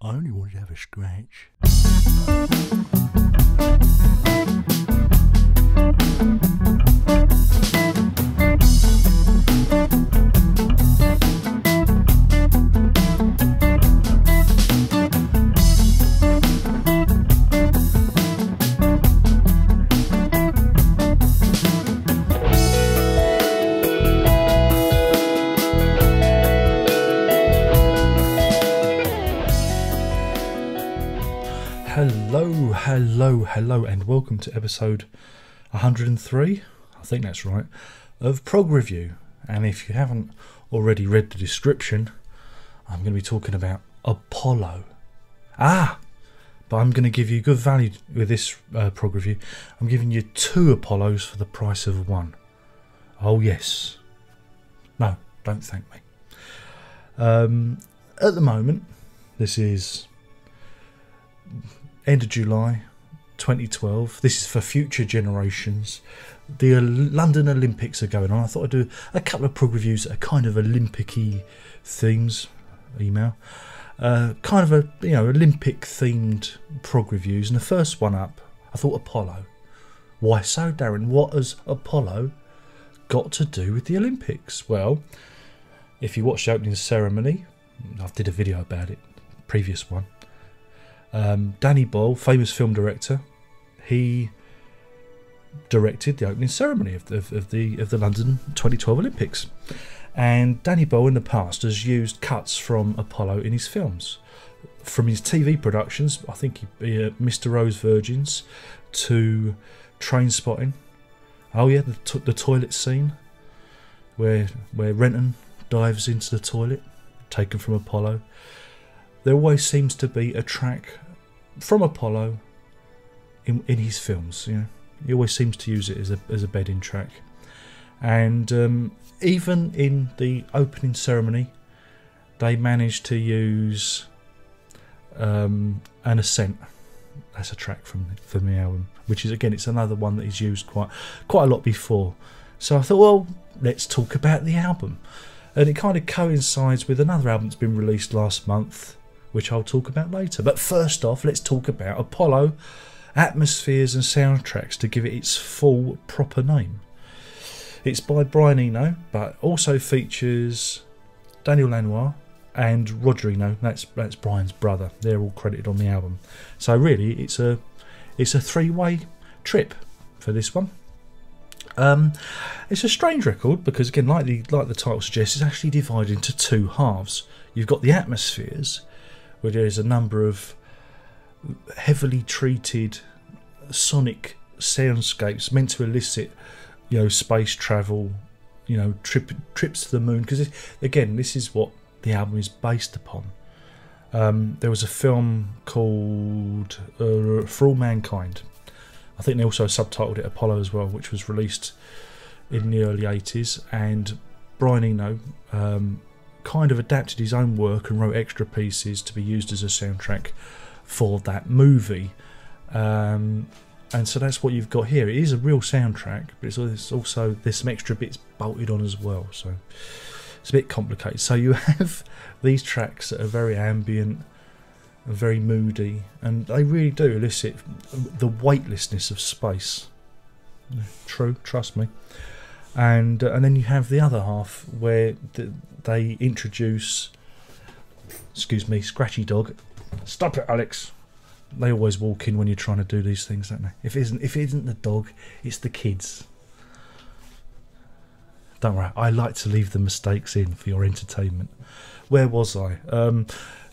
I only wanted to have a scratch. Hello and welcome to episode 103, I think that's right, of Prog Review. And if you haven't already read the description, I'm going to be talking about Apollo. But I'm going to give you good value with this Prog Review. I'm giving you 2 Apollos for the price of 1. Oh yes. No, don't thank me. At the moment, this is end of July 2012. This is for future generations. The London Olympics are going on. I thought I'd do a couple of Prog reviews that are kind of Olympic-y themes. Kind of a Olympic themed Prog reviews. And the first one up, I thought Apollo. Why so, Darren? What has Apollo got to do with the Olympics? Well, if you watch the opening ceremony, I did a video about it, previous one. Danny Boyle, famous film director, he directed the opening ceremony of the London 2012 Olympics. And Danny Boyle in the past has used cuts from Apollo in his films, from his TV productions. I think Mr. Rose Virgins to Trainspotting. Oh yeah, the toilet scene where Renton dives into the toilet, taken from Apollo. There always seems to be a track from Apollo in his films. You know, he always seems to use it as a bedding track. And even in the opening ceremony, they managed to use An Ascent. That's a track from the album, which is, again, it's another one that he's used quite a lot before. So I thought, well, let's talk about the album. And it kind of coincides with another album that's been released last month, which I'll talk about later. But first off, let's talk about Apollo, Atmospheres and Soundtracks, to give it its full proper name. It's by Brian Eno, but also features Daniel Lanois and Roger Eno. That's Brian's brother. They're all credited on the album. So really, it's a 3-way trip for this one. It's a strange record because, again, like the title suggests, it's actually divided into 2 halves. You've got the Atmospheres, where there's a number of heavily treated sonic soundscapes meant to elicit, space travel, trips to the moon. Because again, this is what the album is based upon. There was a film called For All Mankind. I think they also subtitled it Apollo as well, which was released in the early 80s. And Brian Eno kind of adapted his own work and wrote extra pieces to be used as a soundtrack for that movie. And so that's what you've got here. It is a real soundtrack, but it's also, there's some extra bits bolted on as well. So it's a bit complicated. So you have these tracks that are very ambient, very moody, and they really do elicit the weightlessness of space. True, trust me. And then you have the other half where they introduce, excuse me, Scratchy Dog. Stop it, Alex. They always walk in when you're trying to do these things, don't they? If it isn't the dog, it's the kids. Don't worry, I like to leave the mistakes in for your entertainment. Where was I?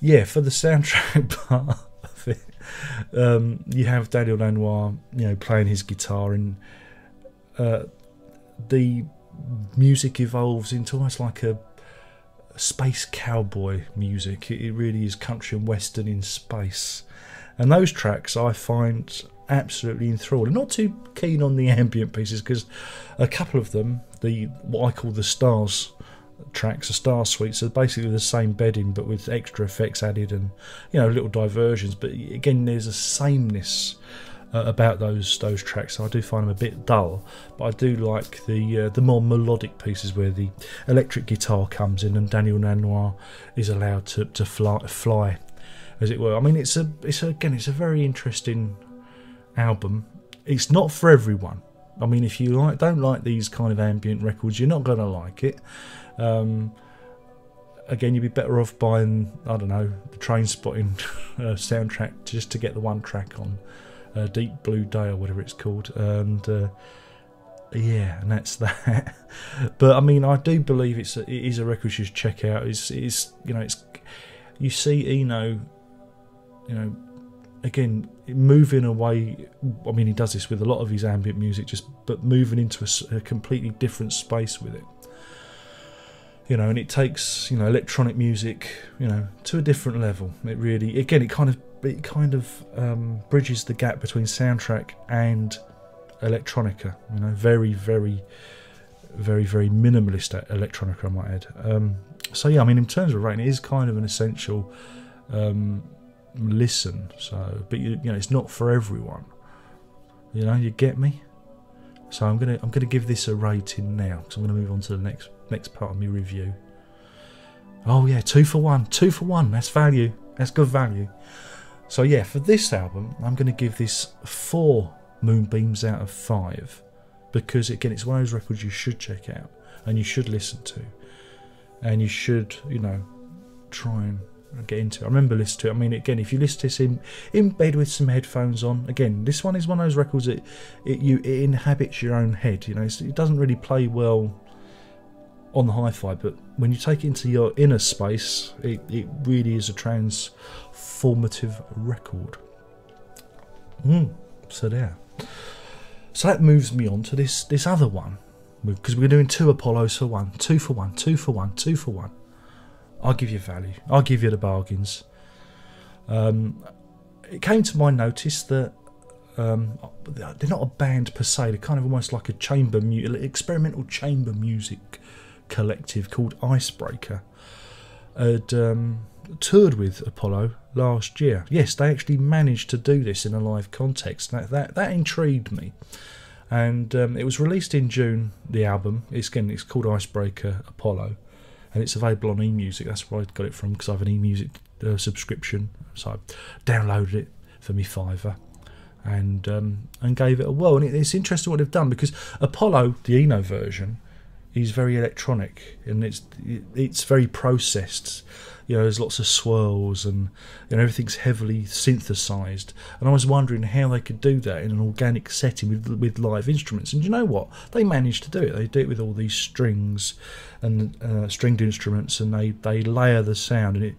Yeah, for the soundtrack part of it, you have Daniel Lanois, playing his guitar, and the music evolves into almost like a space cowboy music. It really is country and western in space. And those tracks I find absolutely enthralling. Not too keen on the ambient pieces because a couple of them, what I call the stars tracks, the star suites, are basically the same bedding but with extra effects added and little diversions. But again, there's a sameness about those tracks. So I do find them a bit dull, but I do like the more melodic pieces where the electric guitar comes in and Daniel Lanois is allowed to fly as it were. I mean, it's a very interesting album. It's not for everyone. I mean, if you don't like these kind of ambient records, you're not going to like it. Again, you'd be better off buying, I don't know, the Train Spotting soundtrack just to get the one track on Deep Blue Day or whatever it's called, and yeah, and that's that. But I mean, I do believe it is a record you should check out. It's you see Eno, again moving away. I mean, he does this with a lot of his ambient music, but moving into a completely different space with it. And it takes electronic music to a different level. It really, again, it kind of bridges the gap between soundtrack and electronica. Very, very, very, very minimalist electronica, I might add. So yeah, I mean, in terms of rating, it is kind of an essential listen. So, but it's not for everyone. You get me. So I'm gonna give this a rating now, because I'm gonna move on to the next part of my review. Oh yeah, 2 for 1. 2 for 1. That's value. That's good value. So yeah, for this album, I'm going to give this 4 moonbeams out of 5, because again, it's one of those records you should check out and you should listen to, and you should try and get into it. I remember listening to it. I mean, again, if you listen to this in bed with some headphones on, again, this one is one of those records that it inhabits your own head. It doesn't really play well on the hi-fi, but when you take it into your inner space, it really is a transformative record. So there. So that moves me on to this other one, because we're doing 2 Apollos for 1, 2 for 1, 2 for 1, 2 for 1. I'll give you value. I'll give you the bargains. It came to my notice that they're not a band per se. They're kind of almost like a experimental chamber music collective called Icebreaker. Had toured with Apollo last year. Yes, they actually managed to do this in a live context. That intrigued me. And it was released in June, the album. It's called Icebreaker Apollo. And it's available on eMusic. That's where I got it from, because I have an eMusic subscription. So I downloaded it for me $5 and gave it a whirl. And it's interesting what they've done, because Apollo, the Eno version, is very electronic, and it's very processed. There's lots of swirls, and everything's heavily synthesized. And I was wondering how they could do that in an organic setting with live instruments. And you know what? They managed to do it. They do it with all these strings and stringed instruments, and they layer the sound, and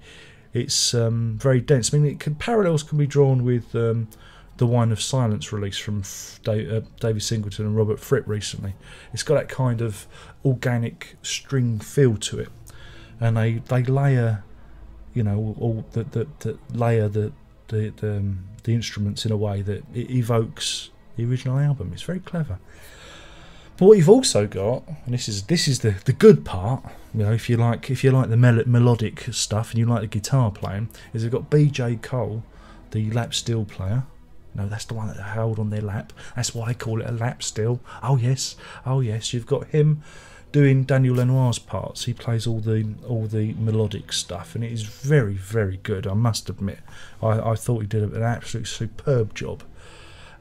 it's very dense. I mean, parallels can be drawn with the Wine of Silence release from David Singleton and Robert Fripp recently. It's got that kind of organic string feel to it, and they layer, layer the instruments in a way that it evokes the original album. It's very clever. But what you've also got, and this is the good part, if you like the melodic stuff and you like the guitar playing, is they've got BJ Cole, the lap steel player. No, that's the one that they held on their lap. That's why they call it a lap steel. Oh yes. You've got him doing Daniel Lanois' parts. He plays all the melodic stuff, and it is very, very good. I must admit, I thought he did an absolutely superb job.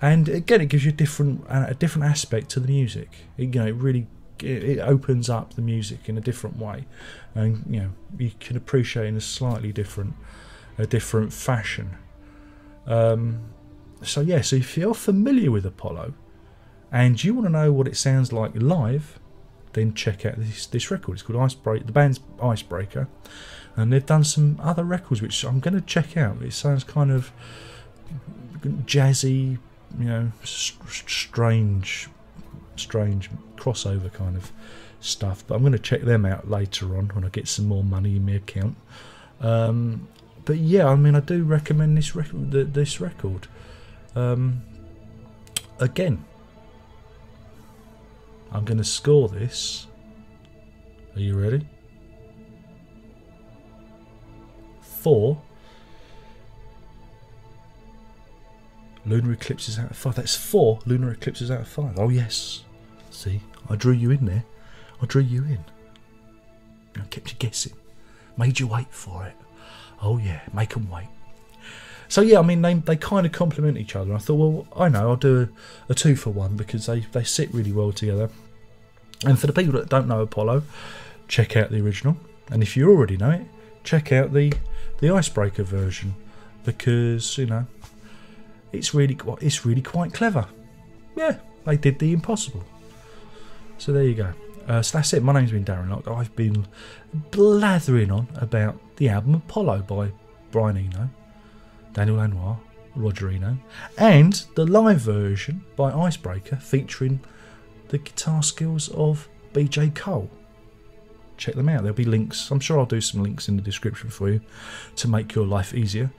And again, it gives you a different aspect to the music. It opens up the music in a different way, and you can appreciate it in a slightly different fashion. So if you're familiar with Apollo and you want to know what it sounds like live, then check out this record. It's called Icebreaker. The band's Icebreaker, and they've done some other records which I'm going to check out. It sounds kind of jazzy, strange crossover kind of stuff. But I'm going to check them out later on when I get some more money in my account. But yeah, I mean, I do recommend this record. Again, I'm going to score this. Are you ready? 4 Lunar Eclipses out of 5. That's 4 Lunar Eclipses out of 5. Oh yes. See, I drew you in there. I drew you in. I kept you guessing. Made you wait for it. Oh yeah, make them wait. So yeah, I mean, they kind of complement each other. I thought, well, I know, I'll do a 2-for-1 because they sit really well together. And for the people that don't know Apollo, check out the original. And if you already know it, check out the Icebreaker version, because you know it's really quite clever. Yeah, they did the impossible. So there you go. So that's it. My name's been Darren Locke. I've been blathering on about the album Apollo by Brian Eno, Daniel Lanois, Roger Eno, and the live version by Icebreaker featuring the guitar skills of BJ Cole. Check them out. There'll be links. I'm sure I'll do some links in the description for you to make your life easier.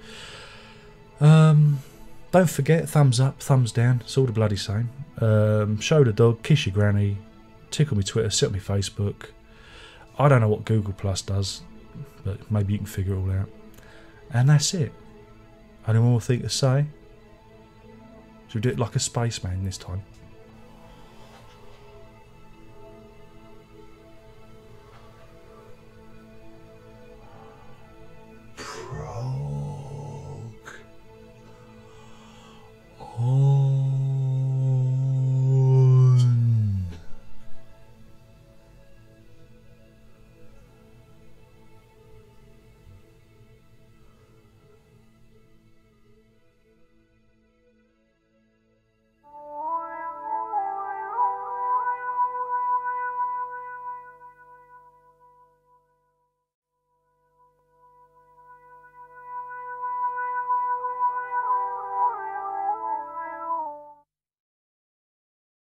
Don't forget, thumbs up, thumbs down. It's all the bloody same. Show the dog, kiss your granny, tickle me Twitter, sit on me Facebook. I don't know what Google Plus does, but maybe you can figure it all out. And that's it. Any more thing to say? Should we do it like a spaceman this time?